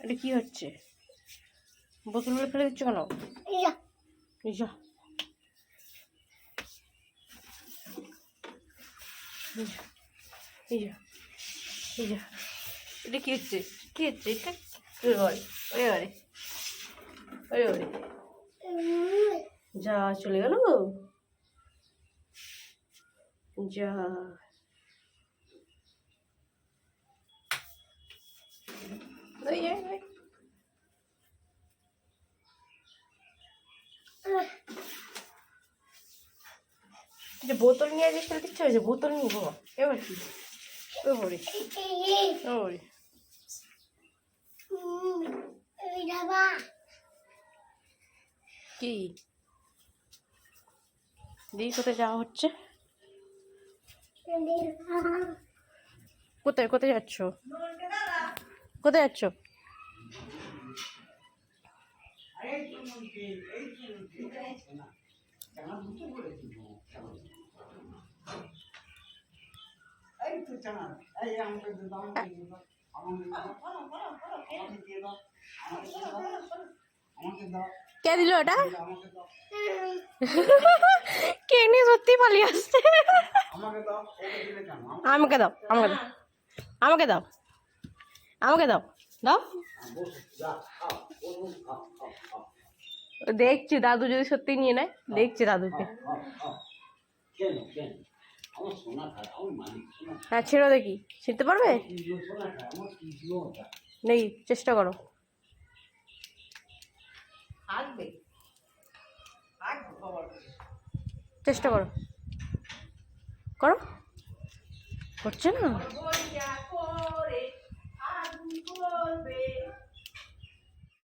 এটা কি হচ্ছে? বোতলগুলো ফেলে দিচ্ছ কেন? এটা কি হচ্ছে? কি হচ্ছে এটা? যা চলে গেল যা। বোতল নিয়ে আগে খেলতে ইচ্ছে হয়েছে, বোতল নিয়ে বাবা এবার কি? কি দিদি কোথায় যাওয়া হচ্ছে? কোথায় কোথায় যাচ্ছ? কোথায় যাচ্ছ? কে দিল ওটা? কে নিয়ে সত্যি পালিয়ে আসছে? আমাকে দাও, আমাকে দাও, আমাকে দাও, আমাকে দাও, দাও। দেখছি দাদু যদি সত্যি নিয়ে নেয়, দেখছি দাদুকে। হ্যাঁ ছেড়ো দেখি, ছিঁড়তে পারবে? নেই, চেষ্টা করো। চেষ্টা করো, করো, করছে না।